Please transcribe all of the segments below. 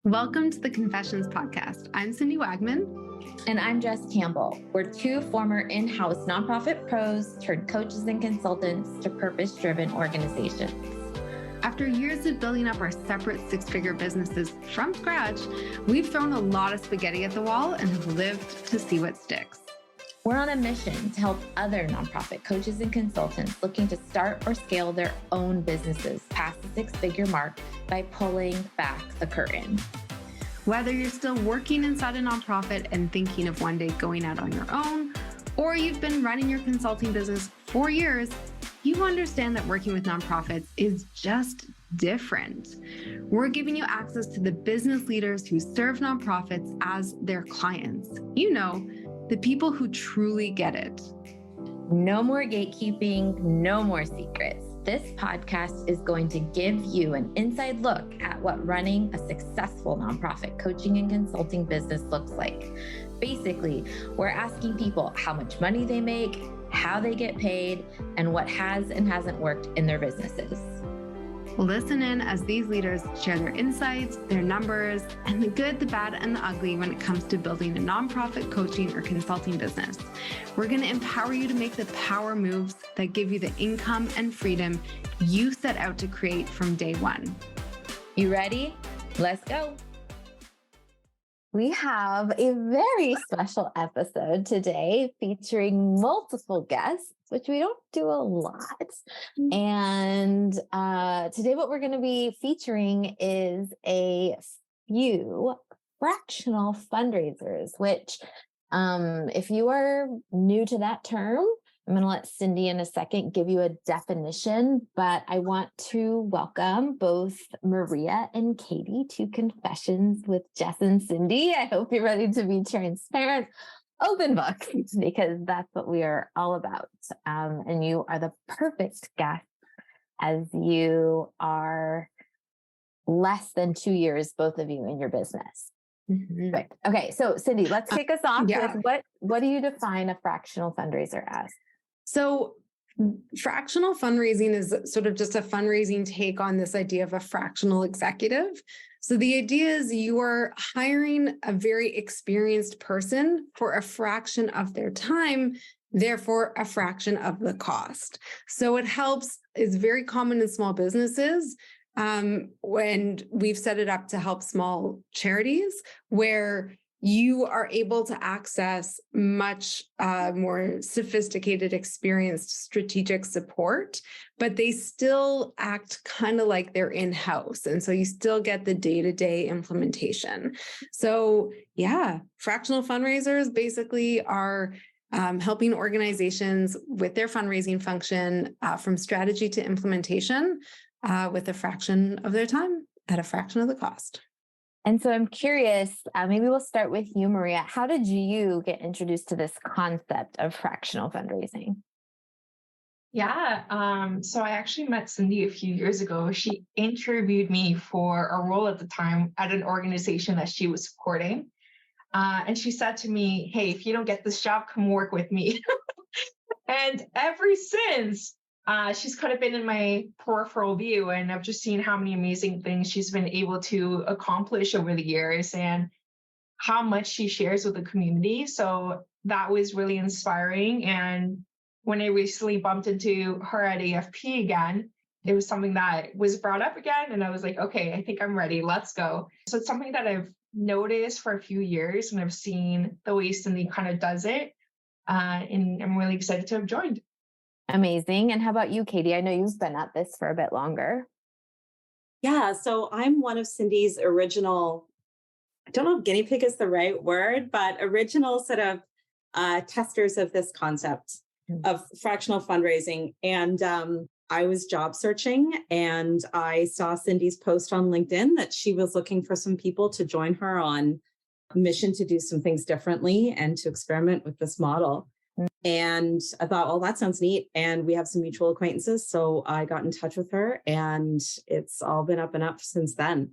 Welcome to the Confessions Podcast. I'm Cindy Wagman. And I'm Jess Campbell. We're two former in-house nonprofit pros turned coaches and consultants to purpose-driven organizations. After years of building up our separate six-figure businesses from scratch, we've thrown a lot of spaghetti at the wall and have lived to see what sticks. We're on a mission to help other nonprofit coaches and consultants looking to start or scale their own businesses past the six-figure mark by pulling back the curtain. Whether you're still working inside a nonprofit and thinking of one day going out on your own, or you've been running your consulting business for years, you understand that working with nonprofits is just different. We're giving you access to the business leaders who serve nonprofits as their clients. You know, the people who truly get it. No more gatekeeping, no more secrets. This podcast is going to give you an inside look at what running a successful nonprofit coaching and consulting business looks like. Basically, we're asking people how much money they make, how they get paid, and what has and hasn't worked in their businesses. Listen in as these leaders share their insights, their numbers, and the good, the bad, and the ugly when it comes to building a nonprofit coaching or consulting business. We're going to empower you to make the power moves that give you the income and freedom you set out to create from day one. You ready? Let's go. We have a very special episode today featuring multiple guests, which we don't do a lot. And today what we're going to be featuring is a few fractional fundraisers, which if you are new to that term, I'm going to let Cindy in a second give you a definition, but I want to welcome both Maria and Katy to Confessions with Jess and Cindy. I hope you're ready to be transparent, open book, because that's what we are all about. And you are the perfect guest as you are less than 2 years, both of you, in your business. Mm-hmm. Right. Okay. So Cindy, let's kick us off with what do you define a fractional fundraiser as? So fractional fundraising is sort of just a fundraising take on this idea of a fractional executive. So the idea is you are hiring a very experienced person for a fraction of their time, therefore a fraction of the cost. So it is very common in small businesses. When we've set it up to help small charities where you are able to access much more sophisticated, experienced strategic support, but they still act kind of like they're in-house. And so you still get the day-to-day implementation. So yeah, fractional fundraisers basically are helping organizations with their fundraising function from strategy to implementation with a fraction of their time at a fraction of the cost. And so I'm curious, maybe we'll start with you, Maria. How did you get introduced to this concept of fractional fundraising? Yeah, so I actually met Cindy a few years ago. She interviewed me for a role at the time at an organization that she was supporting. And she said to me, hey, if you don't get this job, come work with me. And ever since, she's kind of been in my peripheral view, and I've just seen how many amazing things she's been able to accomplish over the years and how much she shares with the community. So that was really inspiring. And when I recently bumped into her at AFP again, it was something that was brought up again. And I was like, okay, I think I'm ready. Let's go. So it's something that I've noticed for a few years, and I've seen the way Cindy kind of does it. And I'm really excited to have joined. Amazing. And how about you, Katy? I know you've been at this for a bit longer. Yeah, so I'm one of Cindy's original, I don't know if guinea pig is the right word, but original sort of testers of this concept of fractional fundraising. And I was job searching, and I saw Cindy's post on LinkedIn that she was looking for some people to join her on a mission to do some things differently and to experiment with this model. And I thought, well, that sounds neat. And we have some mutual acquaintances. So I got in touch with her, and it's all been up and up since then.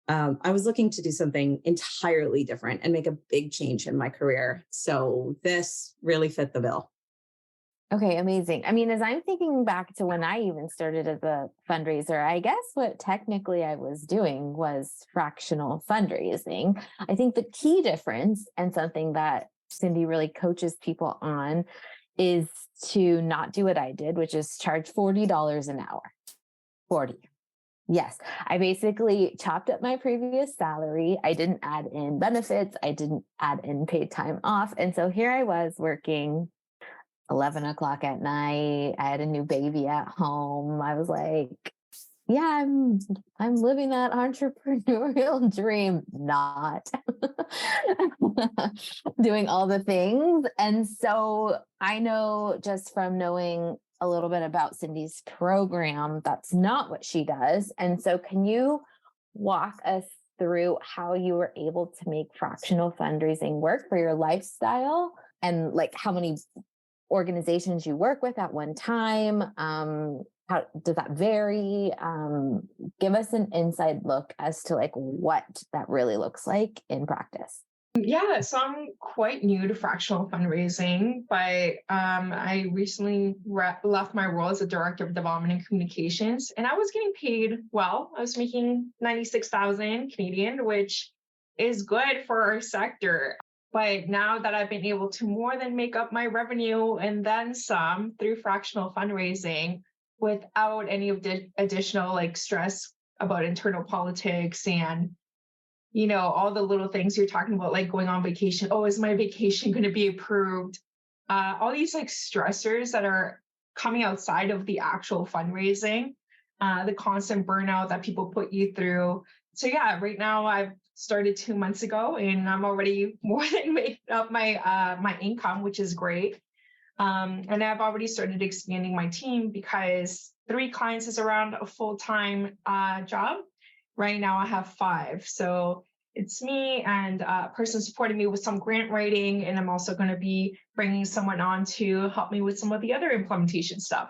I was looking to do something entirely different and make a big change in my career. So this really fit the bill. Okay, amazing. I mean, as I'm thinking back to when I even started as a fundraiser, I guess what technically I was doing was fractional fundraising. I think the key difference, and something that Cindy really coaches people on, is to not do what I did, which is charge $40 an hour. 40. Yes. I basically chopped up my previous salary. I didn't add in benefits. I didn't add in paid time off. And so here I was working 11 o'clock at night. I had a new baby at home. I was like, yeah, I'm living that entrepreneurial dream, not doing all the things. And so I know, just from knowing a little bit about Cindy's program, that's not what she does. And so can you walk us through how you were able to make fractional fundraising work for your lifestyle, and like how many organizations you work with at one time? How does that vary? Give us an inside look as to like what that really looks like in practice. Yeah, so I'm quite new to fractional fundraising, but I recently left my role as a director of development and communications, and I was getting paid well. I was making 96,000 Canadian, which is good for our sector. But now that I've been able to more than make up my revenue and then some through fractional fundraising without any of the additional like stress about internal politics and all the little things you're talking about, like going on vacation. Oh, is my vacation going to be approved? All these like stressors that are coming outside of the actual fundraising, the constant burnout that people put you through. So yeah, right now I've started 2 months ago and I'm already more than made up my income, which is great. And I've already started expanding my team because 3 clients is around a full-time job. Right now I have 5. So it's me and a person supporting me with some grant writing. And I'm also going to be bringing someone on to help me with some of the other implementation stuff.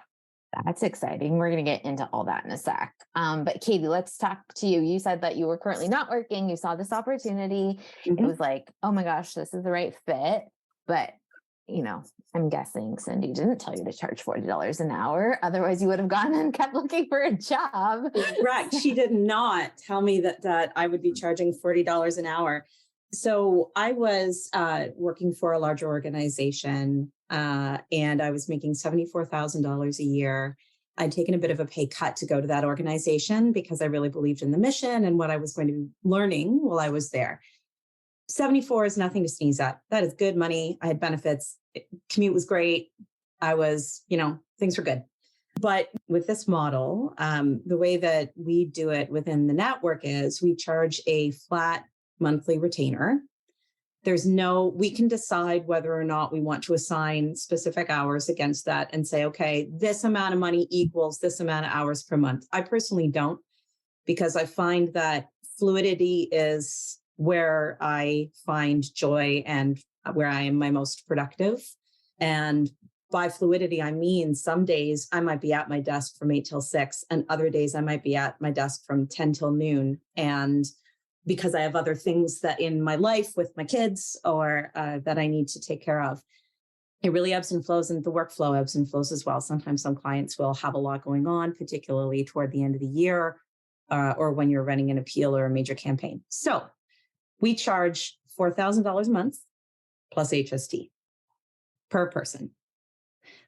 That's exciting. We're going to get into all that in a sec. But Katy, let's talk to you. You said that you were currently not working. You saw this opportunity. It was like, oh my gosh, this is the right fit. But I'm guessing Cindy didn't tell you to charge $40 an hour. Otherwise, you would have gone and kept looking for a job. Correct. She did not tell me that I would be charging $40 an hour. So I was working for a larger organization and I was making $74,000 a year. I'd taken a bit of a pay cut to go to that organization because I really believed in the mission and what I was going to be learning while I was there. 74 is nothing to sneeze at. That is good money. I had benefits. Commute was great. I was, things were good. But with this model, the way that we do it within the network is we charge a flat monthly retainer. We can decide whether or not we want to assign specific hours against that and say, okay, this amount of money equals this amount of hours per month. I personally don't, because I find that fluidity is where I find joy and where I am my most productive. And by fluidity, I mean, some days I might be at my desk from 8 till 6, and other days I might be at my desk from 10 till noon. And because I have other things that in my life with my kids or that I need to take care of, it really ebbs and flows, and the workflow ebbs and flows as well. Sometimes some clients will have a lot going on, particularly toward the end of the year or when you're running an appeal or a major campaign. So we charge $4,000 a month plus HST per person.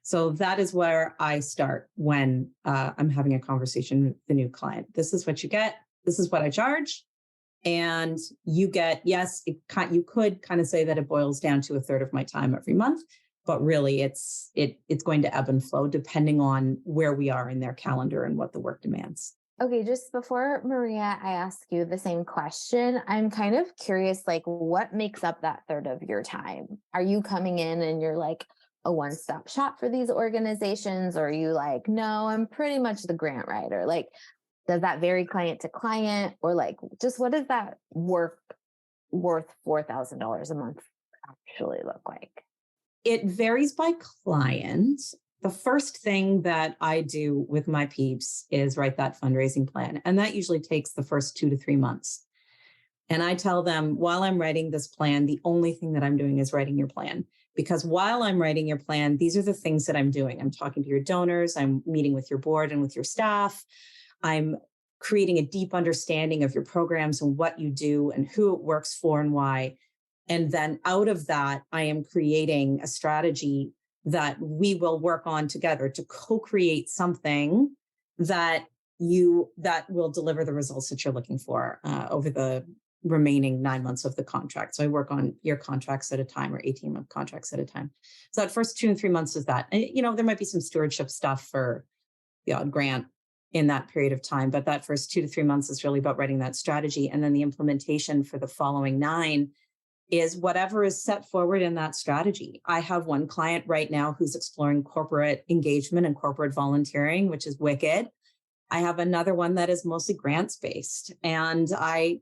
So that is where I start when I'm having a conversation with the new client. This is what you get. This is what I charge. And you get, yes, you could kind of say that it boils down to a third of my time every month, but really it's going to ebb and flow depending on where we are in their calendar and what the work demands. Okay, just before Maria, I ask you the same question. I'm kind of curious, like, what makes up that third of your time? Are you coming in and you're like a one-stop shop for these organizations? Or are you like, no, I'm pretty much the grant writer? Like, does that vary client to client? Or like, just what does that work worth $4,000 a month actually look like? It varies by client. The first thing that I do with my peeps is write that fundraising plan. And that usually takes the first 2 to 3 months. And I tell them, while I'm writing this plan, the only thing that I'm doing is writing your plan. Because while I'm writing your plan, these are the things that I'm doing. I'm talking to your donors, I'm meeting with your board and with your staff. I'm creating a deep understanding of your programs and what you do and who it works for and why. And then out of that, I am creating a strategy that we will work on together to co-create something that will deliver the results that you're looking for over the remaining 9 months of the contract. So I work on year contracts at a time or 18-month contracts at a time. So that first 2 and 3 months is that. There might be some stewardship stuff for the odd grant in that period of time, but that first 2 to 3 months is really about writing that strategy. And then the implementation for the following 9 is whatever is set forward in that strategy. I have one client right now who's exploring corporate engagement and corporate volunteering, which is wicked. I have another one that is mostly grants based. And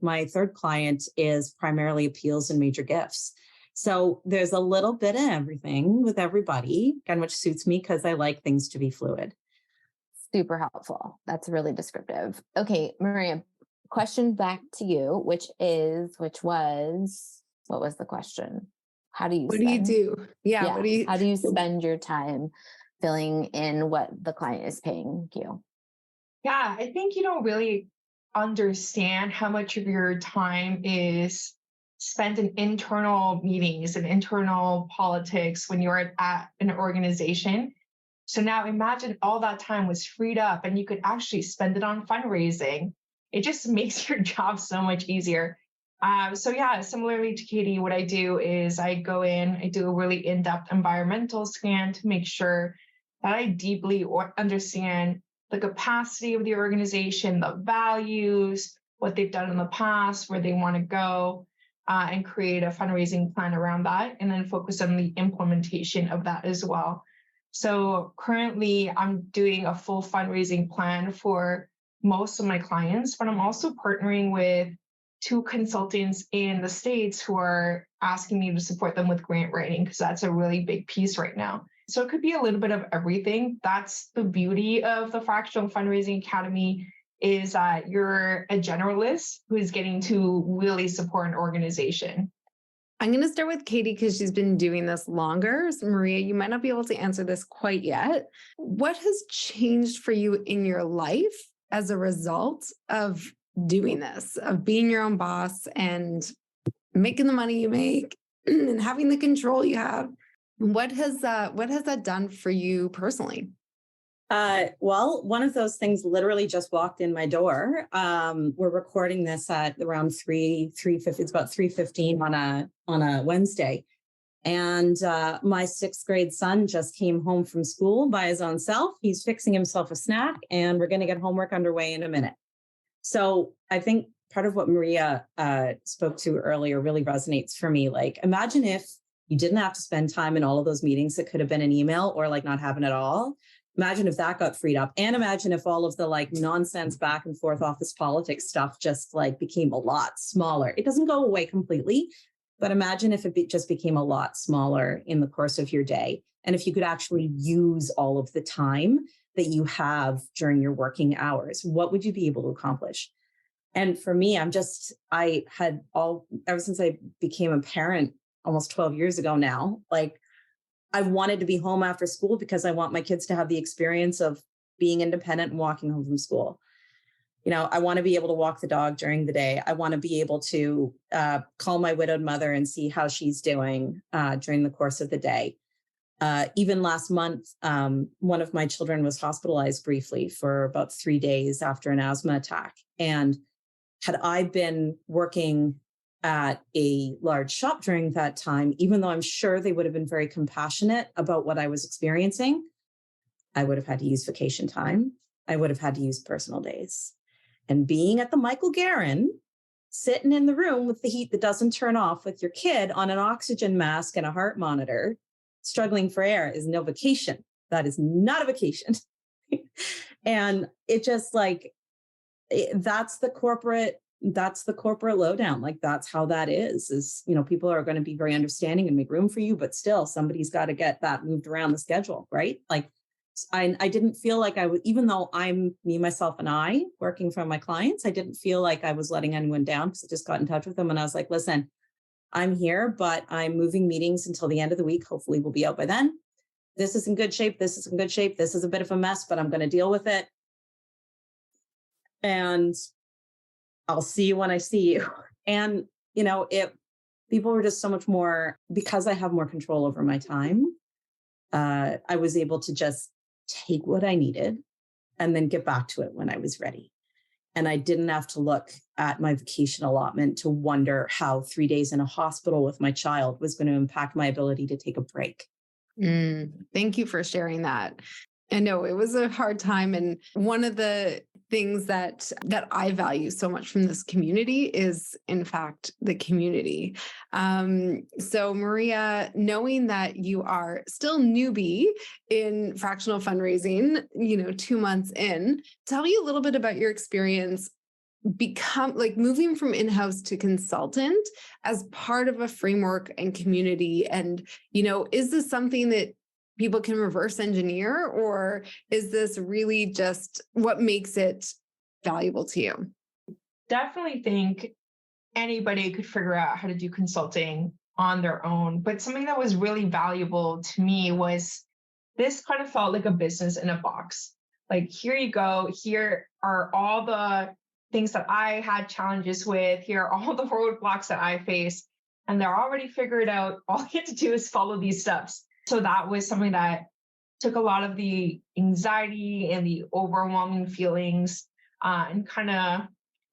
my third client is primarily appeals and major gifts. So there's a little bit of everything with everybody, and which suits me because I like things to be fluid. Super helpful. That's really descriptive. Okay, Maria, question back to you, what was the question? What do you do? Yeah. How do you spend your time filling in what the client is paying you? Yeah, I think you don't really understand how much of your time is spent in internal meetings and internal politics when you're at an organization. So now imagine all that time was freed up and you could actually spend it on fundraising. It just makes your job so much easier. Similarly to Katy, what I do is I go in, I do a really in-depth environmental scan to make sure that I deeply understand the capacity of the organization, the values, what they've done in the past, where they want to go, and create a fundraising plan around that, and then focus on the implementation of that as well. So currently I'm doing a full fundraising plan for most of my clients, but I'm also partnering with 2 consultants in the States who are asking me to support them with grant writing, because that's a really big piece right now. So it could be a little bit of everything. That's the beauty of the Fractional Fundraising Academy, is that you're a generalist who is getting to really support an organization. I'm going to start with Katy because she's been doing this longer. So Maria, you might not be able to answer this quite yet. What has changed for you in your life as a result of doing this, of being your own boss and making the money you make and having the control you have? What has that done for you personally? Well, one of those things literally just walked in my door. We're recording this at around 3:50. It's about 3:15 on a Wednesday. And my 6th grade son just came home from school by his own self. He's fixing himself a snack, and we're going to get homework underway in a minute. So I think part of what Maria spoke to earlier really resonates for me. Like, imagine if you didn't have to spend time in all of those meetings that could have been an email or like not happen at all. Imagine if that got freed up, and imagine if all of the like nonsense back and forth office politics stuff just like became a lot smaller. It doesn't go away completely, but imagine if it just became a lot smaller in the course of your day. And if you could actually use all of the time that you have during your working hours, what would you be able to accomplish? And for me, ever since I became a parent almost 12 years ago now, like, I wanted to be home after school because I want my kids to have the experience of being independent and walking home from school. I want to be able to walk the dog during the day. I want to be able to call my widowed mother and see how she's doing during the course of the day. Even last month, one of my children was hospitalized briefly for about 3 days after an asthma attack. And had I been working at a large shop during that time, even though I'm sure they would have been very compassionate about what I was experiencing, I would have had to use vacation time. I would have had to use personal days. And being at the Michael Garron, sitting in the room with the heat that doesn't turn off with your kid on an oxygen mask and a heart monitor, struggling for air, is no vacation. That is not a vacation. And it just like, that's the corporate lowdown. Like, that's how that is, people are going to be very understanding and make room for you, but still somebody's got to get that moved around the schedule, right? Like, I didn't feel like I was, even though I'm me, myself, and I working for my clients, I didn't feel like I was letting anyone down, because I just got in touch with them and I was like, listen, I'm here, but I'm moving meetings until the end of the week. Hopefully we'll be out by then. This is in good shape. This is in good shape. This is a bit of a mess, but I'm going to deal with it. And I'll see you when I see you. And, people were just so much more, because I have more control over my time. I was able to just take what I needed and then get back to it when I was ready. And I didn't have to look at my vacation allotment to wonder how 3 days in a hospital with my child was going to impact my ability to take a break. Thank you for sharing that. I know it was a hard time. And one of the things that I value so much from this community is, in fact, the community. So Maria, knowing that you are still newbie in fractional fundraising, 2 months in, tell me a little bit about your experience moving from in-house to consultant as part of a framework and community. And, is this something that people can reverse engineer, or is this really just what makes it valuable to you? Definitely think anybody could figure out how to do consulting on their own. But something that was really valuable to me was this kind of felt like a business in a box. Like, here you go. Here are all the things that I had challenges with. Here are all the roadblocks that I face, and they're already figured out. All you have to do is follow these steps. So that was something that took a lot of the anxiety and the overwhelming feelings and kind of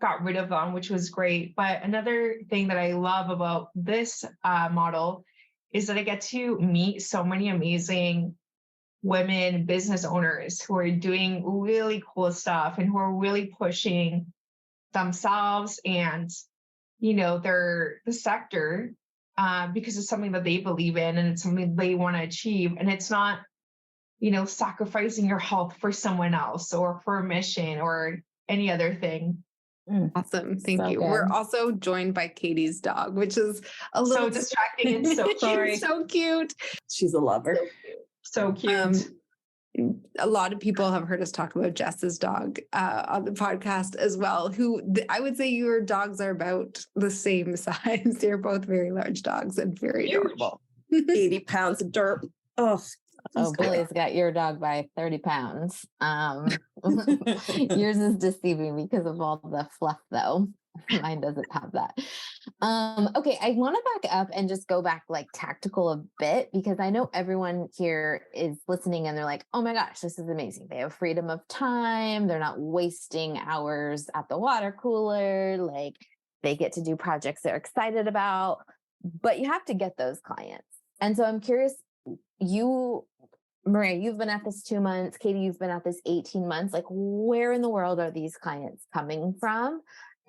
got rid of them, which was great. But another thing that I love about this model is that I get to meet so many amazing women business owners who are doing really cool stuff and who are really pushing themselves and, the sector because it's something that they believe in and it's something they want to achieve. And it's not, sacrificing your health for someone else or for a mission or any other thing. Awesome. Thank you. Good. We're also joined by Katy's dog, which is a little so distracting and so cute. so cute. She's a lover. So cute. A lot of people have heard us talk about Jess's dog on the podcast as well, who I would say your dogs are about the same size. They're both very large dogs and very adorable. 80 pounds of dirt. Oh, Billy's got your dog by 30 pounds. Yours is deceiving me because of all the fluff, though. Mine doesn't have that. Okay, I want to back up and just go back tactical a bit, because I know everyone here is listening and they're like, oh my gosh, this is amazing. They have freedom of time. They're not wasting hours at the water cooler. They get to do projects they're excited about, but you have to get those clients. And so I'm curious, Maria, you've been at this 2 months. Katy, you've been at this 18 months. Where in the world are these clients coming from?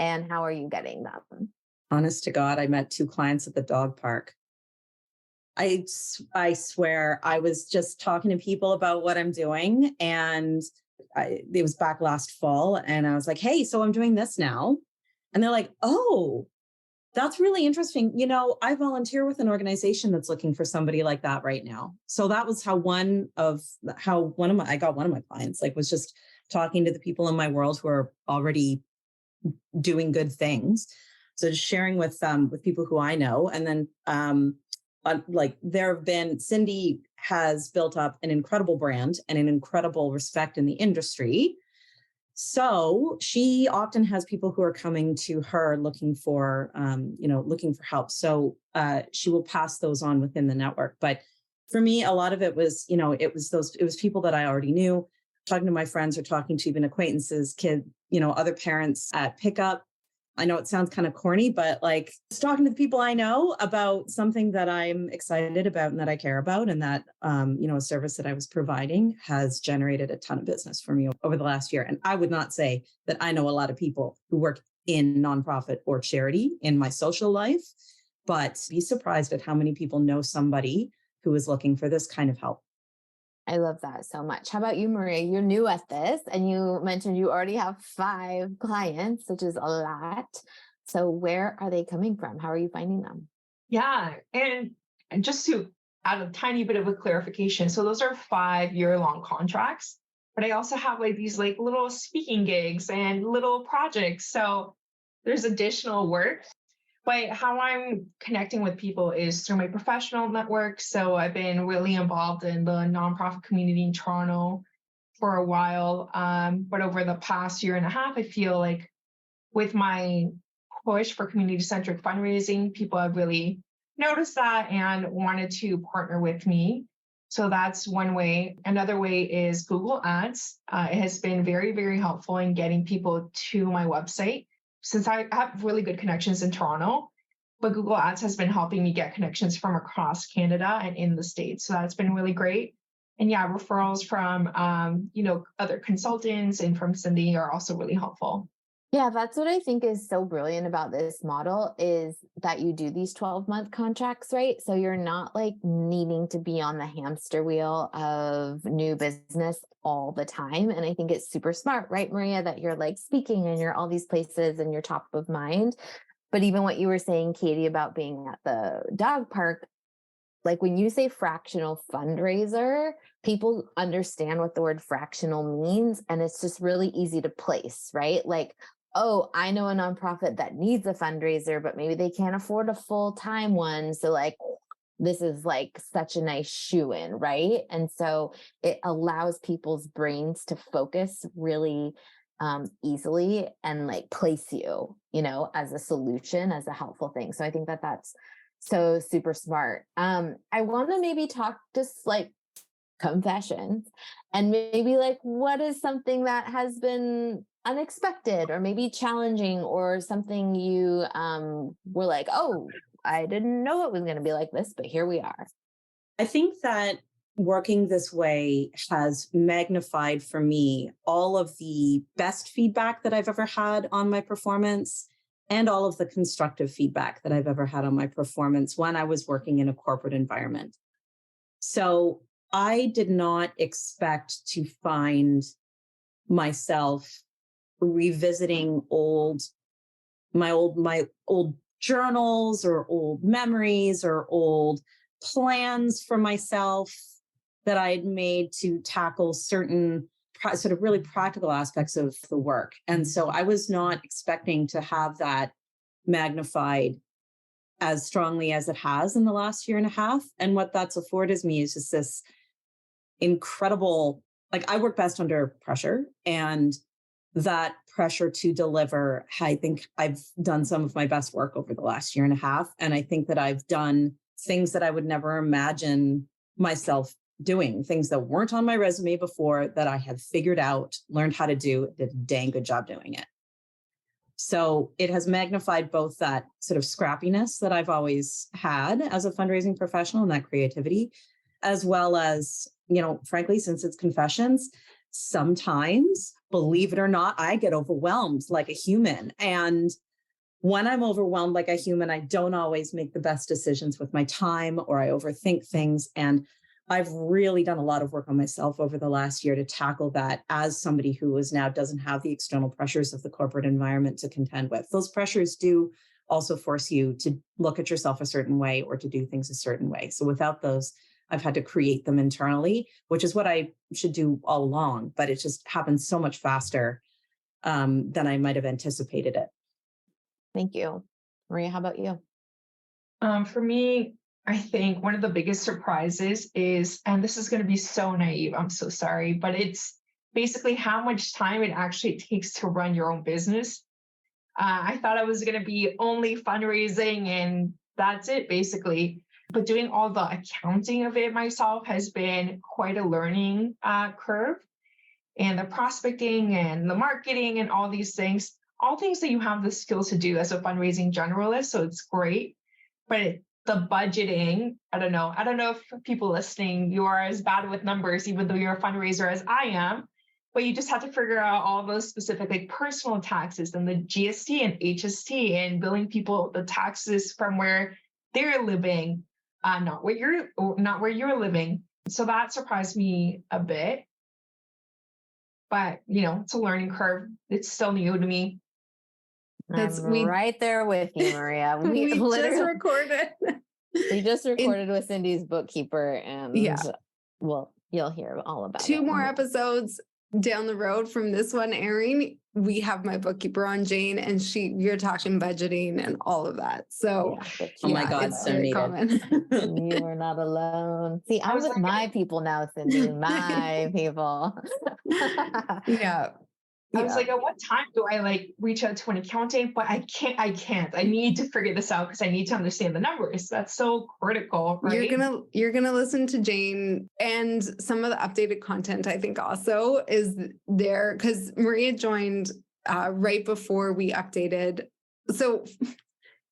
And how are you getting them? Honest to God, I met 2 clients at the dog park. I swear, I was just talking to people about what I'm doing. And it was back last fall. And I was like, hey, so I'm doing this now. And they're like, oh, that's really interesting. I volunteer with an organization that's looking for somebody like that right now. So that was how I got one of my clients, was just talking to the people in my world who are already doing good things. So just sharing with people who I know. And then Cindy has built up an incredible brand and an incredible respect in the industry. So she often has people who are coming to her looking for help. So she will pass those on within the network. But for me, a lot of it was, it was people that I already knew, talking to my friends or talking to even acquaintances, other parents at pickup. I know it sounds kind of corny, but just talking to the people I know about something that I'm excited about and that I care about, and that, a service that I was providing has generated a ton of business for me over the last year. And I would not say that I know a lot of people who work in nonprofit or charity in my social life, but be surprised at how many people know somebody who is looking for this kind of help. I love that so much. How about you, Maria? You're new at this, and you mentioned you already have 5 clients, which is a lot. So where are they coming from? How are you finding them? Yeah. And just to add a tiny bit of a clarification. So those are 5-year-long contracts, but I also have these little speaking gigs and little projects. So there's additional work. But how I'm connecting with people is through my professional network. So I've been really involved in the nonprofit community in Toronto for a while. But over the past year and a half, I feel like with my push for community-centric fundraising, people have really noticed that and wanted to partner with me. So that's one way. Another way is Google Ads. It has been very, very helpful in getting people to my website since I have really good connections in Toronto. But Google Ads has been helping me get connections from across Canada and in the States. So that's been really great. And yeah, referrals from other consultants and from Cindy are also really helpful. Yeah, that's what I think is so brilliant about this model is that you do these 12-month contracts, right? So you're not like needing to be on the hamster wheel of new business all the time. And I think it's super smart, right, Maria, that you're like speaking and you're all these places and you're top of mind. But even what you were saying, Katy, about being at the dog park, like when you say fractional fundraiser, people understand what the word fractional means. And it's just really easy to place, right? Like, oh, I know a nonprofit that needs a fundraiser, but maybe they can't afford a full-time one. So like, this is like such a nice shoe-in, right? And so it allows people's brains to focus really easily and like place you, as a solution, as a helpful thing. So I think that that's so super smart. I want to maybe talk just like confessions and maybe like what is something that has been unexpected or maybe challenging or something you were like, oh, I didn't know it was going to be like this, but here we are. I think that working this way has magnified for me all of the best feedback that I've ever had on my performance and all of the constructive feedback that I've ever had on my performance when I was working in a corporate environment. So I did not expect to find myself revisiting my old journals or old memories or old plans for myself that I had made to tackle certain sort of really practical aspects of the work. And so I was not expecting to have that magnified as strongly as it has in the last year and a half. And what that's afforded me is just this incredible, like I work best under pressure, and that pressure to deliver, I think I've done some of my best work over the last year and a half. And I think that I've done things that I would never imagine myself doing, things that weren't on my resume before that I have figured out, learned how to do, did a dang good job doing it. So it has magnified both that sort of scrappiness that I've always had as a fundraising professional and that creativity, as well as, frankly, since it's confessions, sometimes, believe it or not, I get overwhelmed like a human. And when I'm overwhelmed like a human, I don't always make the best decisions with my time, or I overthink things. And I've really done a lot of work on myself over the last year to tackle that as somebody who is now doesn't have the external pressures of the corporate environment to contend with. Those pressures do also force you to look at yourself a certain way or to do things a certain way. So without those, I've had to create them internally, which is what I should do all along, but it just happens so much faster than I might have anticipated it. Thank you. Maria, how about you? For me, I think one of the biggest surprises is, and this is going to be so naive, I'm so sorry, but it's basically how much time it actually takes to run your own business. I thought I was going to be only fundraising and that's it, basically. But doing all the accounting of it myself has been quite a learning curve. And the prospecting and the marketing and all these things, all things that you have the skills to do as a fundraising generalist. So it's great. But the budgeting, I don't know if people listening, you are as bad with numbers, even though you're a fundraiser as I am, but you just have to figure out all those specific like personal taxes and the GST and HST and billing people the taxes from where they're living, not where you're living. So that surprised me a bit, but it's a learning curve. It's still new to me. I'm right there with you, Maria. We just recorded. We just recorded with Cindy's bookkeeper, and well, you'll hear all about it. 2 more episodes. down the road from this one airing, we have my bookkeeper on, Jane, and you're talking budgeting and all of that. So Oh my God, it's so very needed. common. You are not alone. See, I'm was with like- my people now, Cindy. My people. Yeah. I was like, at what time do I like reach out to an accountant? But I can't. I need to figure this out because I need to understand the numbers. That's so critical, right? You're gonna listen to Jane, and some of the updated content I think also is there because Maria joined right before we updated. So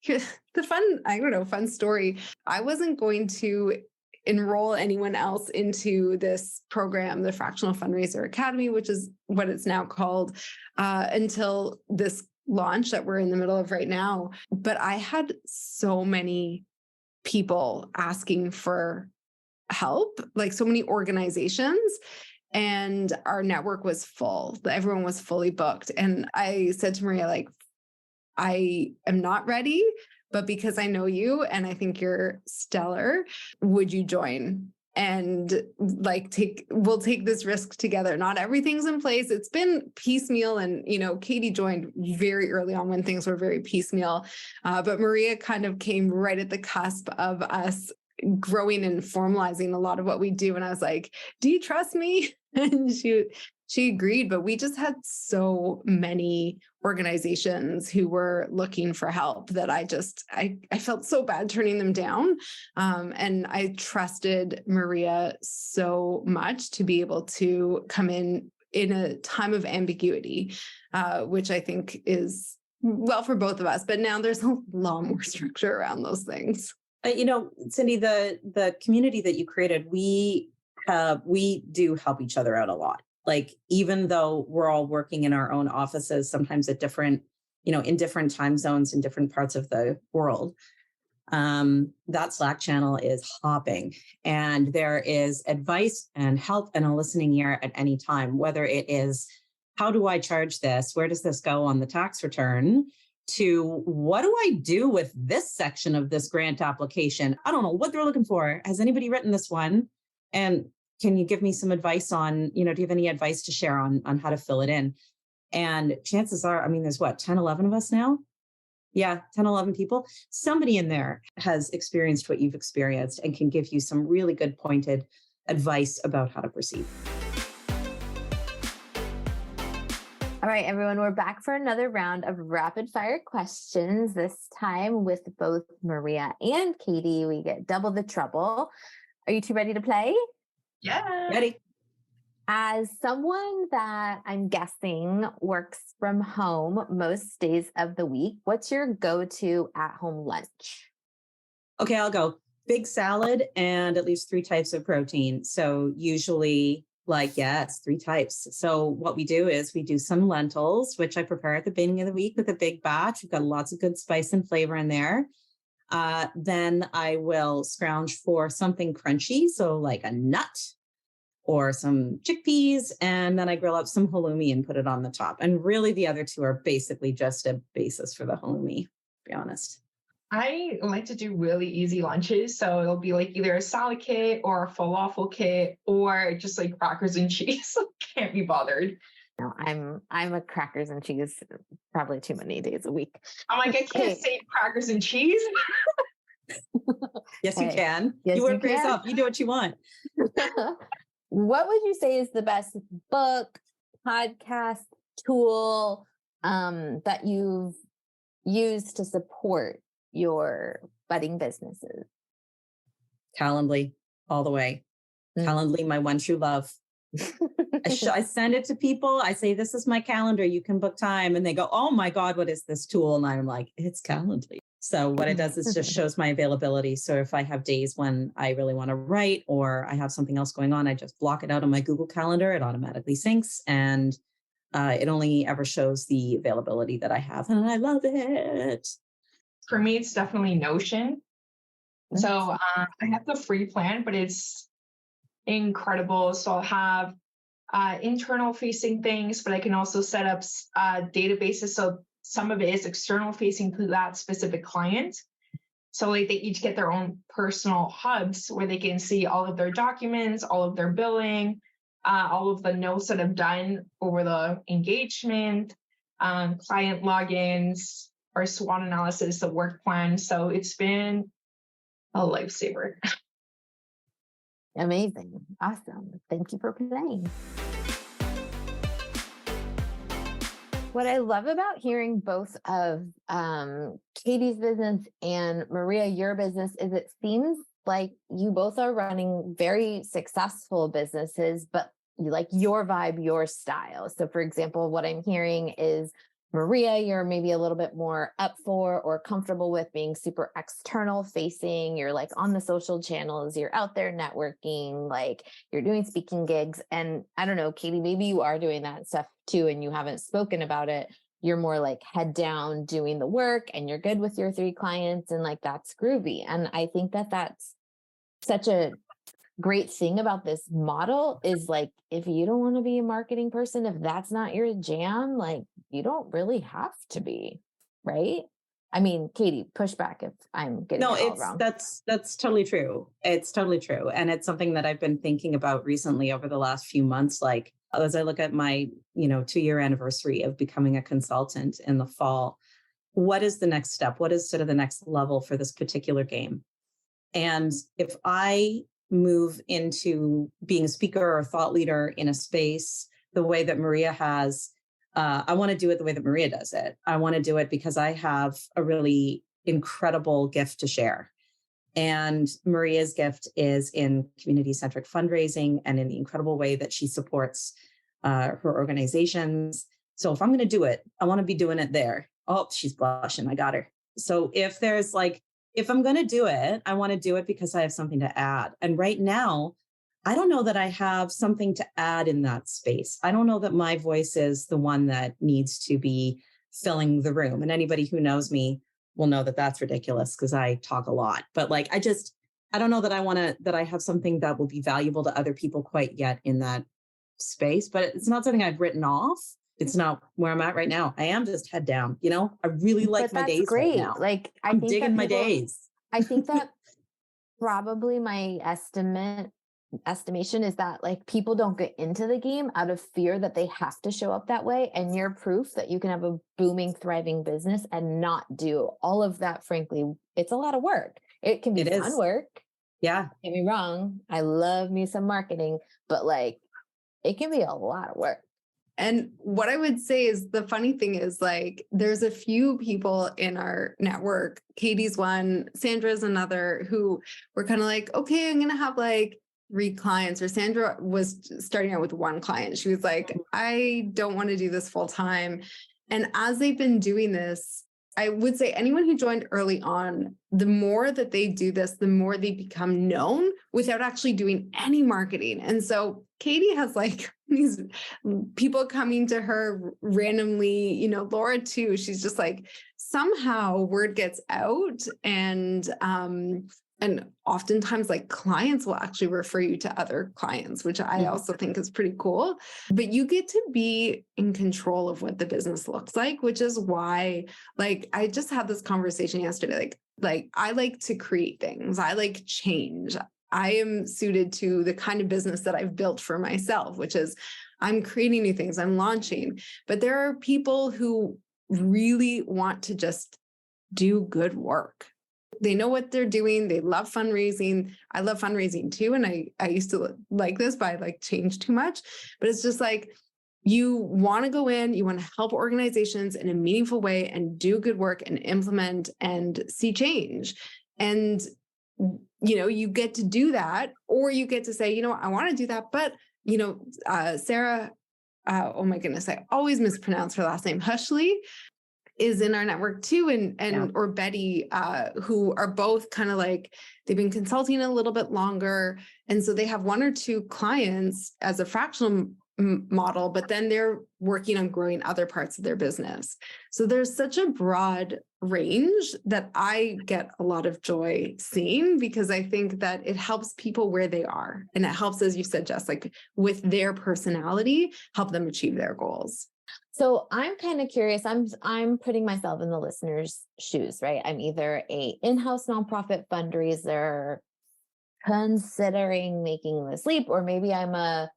the fun story. I wasn't going to enroll anyone else into this program, the Fractional Fundraiser Academy, which is what it's now called, until this launch that we're in the middle of right now. But I had so many people asking for help, like so many organizations, and our network was full. Everyone was fully booked. And I said to Maria, like, I am not ready, but because I know you and I think you're stellar, would you join? And like, we'll take this risk together. Not everything's in place. It's been piecemeal. And, Katy joined very early on when things were very piecemeal. But Maria kind of came right at the cusp of us growing and formalizing a lot of what we do. And I was like, do you trust me? And she agreed, but we just had so many organizations who were looking for help that I felt so bad turning them down. And I trusted Maria so much to be able to come in a time of ambiguity, which I think is well for both of us. But now there's a lot more structure around those things. Cindy, the community that you created, we do help each other out a lot. Like, even though we're all working in our own offices, sometimes at different, in different time zones in different parts of the world, that Slack channel is hopping, and there is advice and help and a listening ear at any time, whether it is, how do I charge this? Where does this go on the tax return? To what do I do with this section of this grant application? I don't know what they're looking for. Has anybody written this one? And can you give me some advice on, do you have any advice to share on how to fill it in? And chances are, there's 10, 11 of us now? Yeah, 10, 11 people. Somebody in there has experienced what you've experienced and can give you some really good pointed advice about how to proceed. All right, everyone, we're back for another round of rapid fire questions. This time with both Maria and Katy, we get double the trouble. Are you two ready to play? Yeah. Ready? As someone that I'm guessing works from home most days of the week, what's your go-to at-home lunch? Okay, I'll go. Big salad and at least 3 types of protein. So usually, it's 3 types. So what we do is we do some lentils, which I prepare at the beginning of the week with a big batch. We've got lots of good spice and flavor in there. Then I will scrounge for something crunchy, so like a nut or some chickpeas, and then I grill up some halloumi and put it on the top. And really the other 2 are basically just a basis for the halloumi, to be honest. I like to do really easy lunches. So it'll be like either a salad kit or a falafel kit or just like crackers and cheese. Can't be bothered. No, I'm a crackers and cheese probably too many days a week. I'm like, I can't say crackers and cheese. Yes, you can. Yes, you work you for can. yourself. You do what you want. What would you say is the best book, podcast, tool that you've used to support your budding businesses? Calendly, all the way. Calendly, my one true love. I send it to people. I say, this is my calendar. You can book time. And they go, oh my God, what is this tool? And I'm like, it's Calendly. So what it does is just shows my availability. So if I have days when I really want to write or I have something else going on, I just block it out on my Google Calendar. It automatically syncs, and it only ever shows the availability that I have. And I love it. For me, it's definitely Notion. So I have the free plan, but it's incredible. So I'll have internal facing things, but I can also set up databases. So some of it is external facing to that specific client. So like they each get their own personal hubs where they can see all of their documents, all of their billing, all of the notes that I've done over the engagement, client logins, our SWOT analysis, the work plan. So it's been a lifesaver. Amazing. Awesome. Thank you for playing. What I love about hearing both of Katy's business and Maria, your business, is it seems like you both are running very successful businesses, but you like your vibe, your style. So for example, what I'm hearing is Maria, you're maybe a little bit more up for or comfortable with being super external facing. You're like on the social channels, you're out there networking, like you're doing speaking gigs. And I don't know, Katy, maybe you are doing that stuff too, and you haven't spoken about it. You're more like head down doing the work and you're good with your 3 clients and like that's groovy. And I think that that's such a great thing about this model is like, if you don't want to be a marketing person, if that's not your jam, like you don't really have to be, right? I mean, Katy, push back if I'm getting it all wrong. That's totally true. It's totally true. And it's something that I've been thinking about recently over the last few months. Like as I look at my, 2-year anniversary of becoming a consultant in the fall, what is the next step? What is sort of the next level for this particular game? And if I move into being a speaker or a thought leader in a space the way that Maria has, I want to do it the way that Maria does it. I want to do it because I have a really incredible gift to share. And Maria's gift is in community-centric fundraising and in the incredible way that she supports her organizations. So if I'm going to do it, I want to be doing it there. Oh, she's blushing. I got her. So if I'm going to do it, I want to do it because I have something to add. And right now, I don't know that I have something to add in that space. I don't know that my voice is the one that needs to be filling the room. And anybody who knows me will know that that's ridiculous because I talk a lot. But like, I don't know that that I have something that will be valuable to other people quite yet in that space. But it's not something I've written off. It's not where I'm at right now. I am just head down, I really like my days great. right now. Like I'm digging my days. I think that probably my estimation is that like people don't get into the game out of fear that they have to show up that way. And you're proof that you can have a booming, thriving business and not do all of that. Frankly, it's a lot of work. It can be fun work. Yeah. Don't get me wrong. I love me some marketing, but like it can be a lot of work. And what I would say is the funny thing is like, there's a few people in our network, Katy's one, Sandra's another, who were kind of like, okay, I'm going to have like 3 clients, or Sandra was starting out with 1 client. She was like, I don't want to do this full time. And as they've been doing this, I would say anyone who joined early on, the more that they do this, the more they become known without actually doing any marketing. And so Katy has like these people coming to her randomly, Laura too. She's just like, somehow word gets out, and oftentimes like clients will actually refer you to other clients, which I also think is pretty cool. But you get to be in control of what the business looks like, which is why, like, I just had this conversation yesterday. Like I like to create things. I like change. I am suited to the kind of business that I've built for myself, which is I'm creating new things, I'm launching. But there are people who really want to just do good work. They know what they're doing. They love fundraising. I love fundraising too. And I used to like this, but I like changed too much. But it's just like, you want to go in, you want to help organizations in a meaningful way and do good work and implement and see change. And, you get to do that, or you get to say, I want to do that. But, Sarah, oh my goodness, I always mispronounce her last name, Hushley, is in our network too, or Betty, who are both kind of like, they've been consulting a little bit longer. And so they have 1 or 2 clients as a fractional model, but then they're working on growing other parts of their business. So there's such a broad range that I get a lot of joy seeing, because I think that it helps people where they are. And it helps, as you said, Jess, like with their personality, help them achieve their goals. So I'm kind of curious. I'm putting myself in the listener's shoes, right? I'm either a in-house nonprofit fundraiser considering making this leap, or maybe I'm a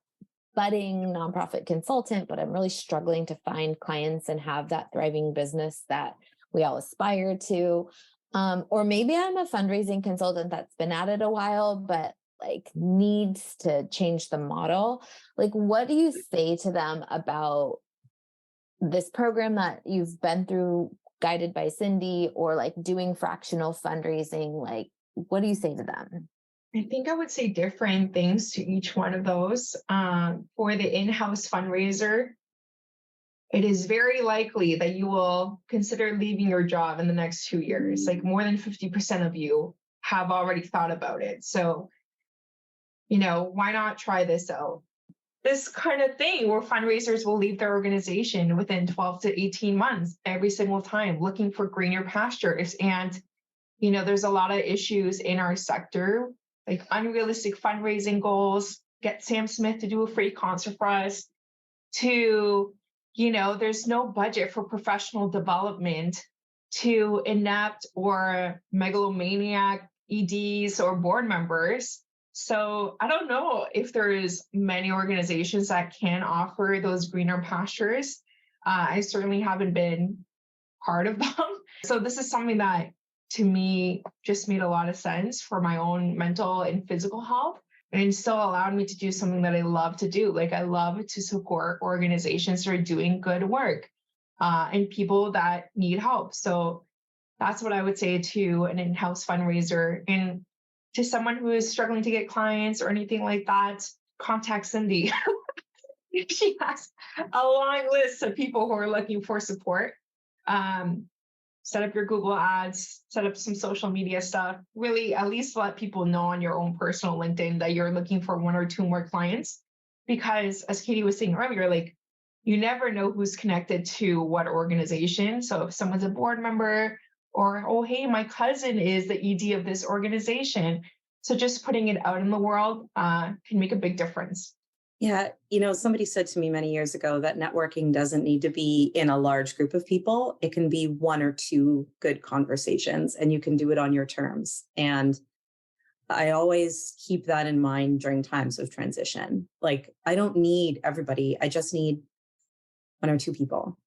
budding nonprofit consultant, but I'm really struggling to find clients and have that thriving business that we all aspire to. Or maybe I'm a fundraising consultant that's been at it a while, but like needs to change the model. Like, what do you say to them about this program that you've been through, guided by Cindy, or like doing fractional fundraising? Like, what do you say to them? I think I would say different things to each one of those. For the in-house fundraiser, it is very likely that you will consider leaving your job in the next 2 years. Like more than 50% of you have already thought about it. So, why not try this out? This kind of thing where fundraisers will leave their organization within 12 to 18 months every single time, looking for greener pastures. And, there's a lot of issues in our sector, like unrealistic fundraising goals, get Sam Smith to do a free concert for us, to, there's no budget for professional development, to inept or megalomaniac EDs or board members. So I don't know if there's many organizations that can offer those greener pastures. I certainly haven't been part of them. So this is something that to me just made a lot of sense for my own mental and physical health, and still allowed me to do something that I love to do. Like I love to support organizations that are doing good work and people that need help. So that's what I would say to an in-house fundraiser. And to someone who is struggling to get clients or anything like that, contact Cindy. She has a long list of people who are looking for support. Set up your Google ads, set up some social media stuff, really at least let people know on your own personal LinkedIn that you're looking for 1 or 2 more clients. Because as Katy was saying earlier, like you never know who's connected to what organization. So if someone's a board member, or, oh, hey, my cousin is the ED of this organization. So just putting it out in the world can make a big difference. Yeah. Somebody said to me many years ago that networking doesn't need to be in a large group of people. It can be 1 or 2 good conversations, and you can do it on your terms. And I always keep that in mind during times of transition. Like, I don't need everybody. I just need 1 or 2 people.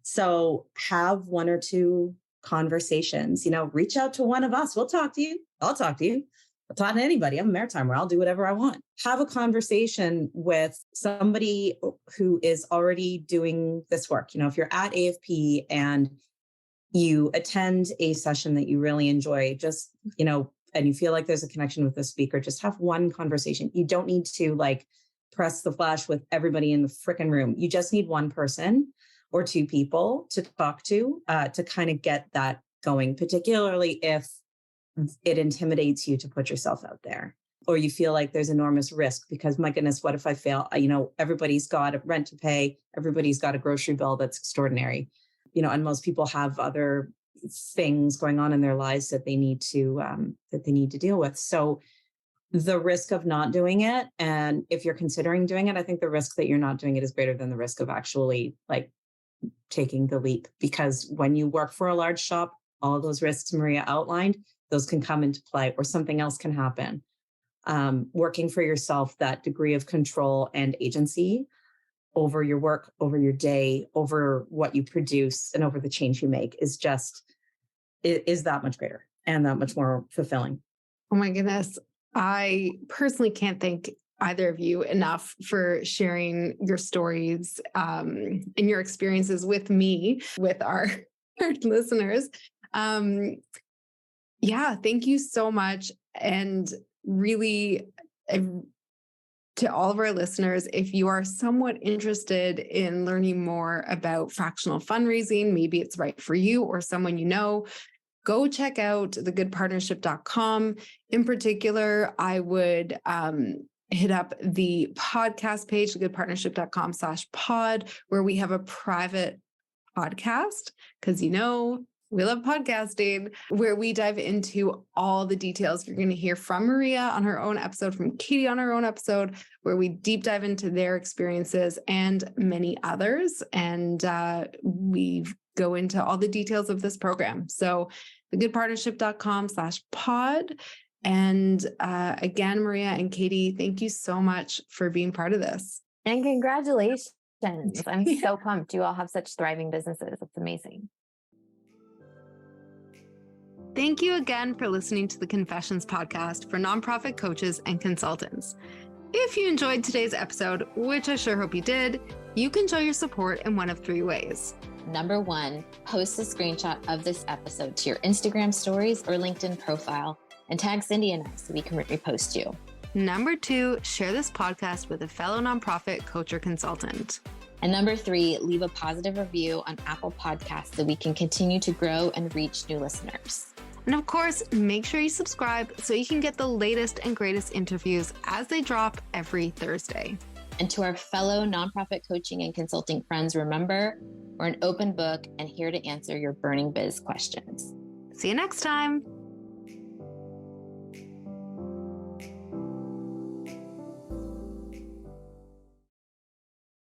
So have 1 or 2 conversations, reach out to one of us. We'll talk to you. I'll talk to you. I'll talk to anybody. I'm a maritime where I'll do whatever I want. Have a conversation with somebody who is already doing this work. If you're at AFP and you attend a session that you really enjoy, just, and you feel like there's a connection with the speaker, just have one conversation. You don't need to press the flash with everybody in the frickin' room. You just need one person or 2 people to talk to kind of get that going, particularly if it intimidates you to put yourself out there, or you feel like there's enormous risk because, my goodness, what if I fail? Everybody's got a rent to pay. Everybody's got a grocery bill that's extraordinary, and most people have other things going on in their lives that they need to deal with. So the risk of not doing it, and if you're considering doing it, I think the risk that you're not doing it is greater than the risk of actually taking the leap. Because when you work for a large shop, all those risks Maria outlined, those can come into play, or something else can happen. Working for yourself, that degree of control and agency over your work, over your day, over what you produce, and over the change you make is that much greater and that much more fulfilling. Oh my goodness. I personally can't thank either of you enough for sharing your stories and your experiences with me, with our listeners. Thank you so much. And really, to all of our listeners, if you are somewhat interested in learning more about fractional fundraising, maybe it's right for you or someone you know, go check out thegoodpartnership.com. In particular, I would hit up the podcast page, thegoodpartnership.com/pod, where we have a private podcast, because we love podcasting, where we dive into all the details. You're going to hear from Maria on her own episode, from Katy on her own episode, where we deep dive into their experiences and many others. And we go into all the details of this program. So thegoodpartnership.com/pod. And again, Maria and Katy, thank you so much for being part of this. And congratulations. I'm so pumped. You all have such thriving businesses. It's amazing. Thank you again for listening to the Confessions podcast for nonprofit coaches and consultants. If you enjoyed today's episode, which I sure hope you did, you can show your support in one of 3 ways. Number 1, post a screenshot of this episode to your Instagram stories or LinkedIn profile and tag Cindy and I so we can repost you. Number 2, share this podcast with a fellow nonprofit coach or consultant. And number 3, leave a positive review on Apple Podcasts so we can continue to grow and reach new listeners. And of course, make sure you subscribe so you can get the latest and greatest interviews as they drop every Thursday. And to our fellow nonprofit coaching and consulting friends, remember, we're an open book and here to answer your burning biz questions. See you next time.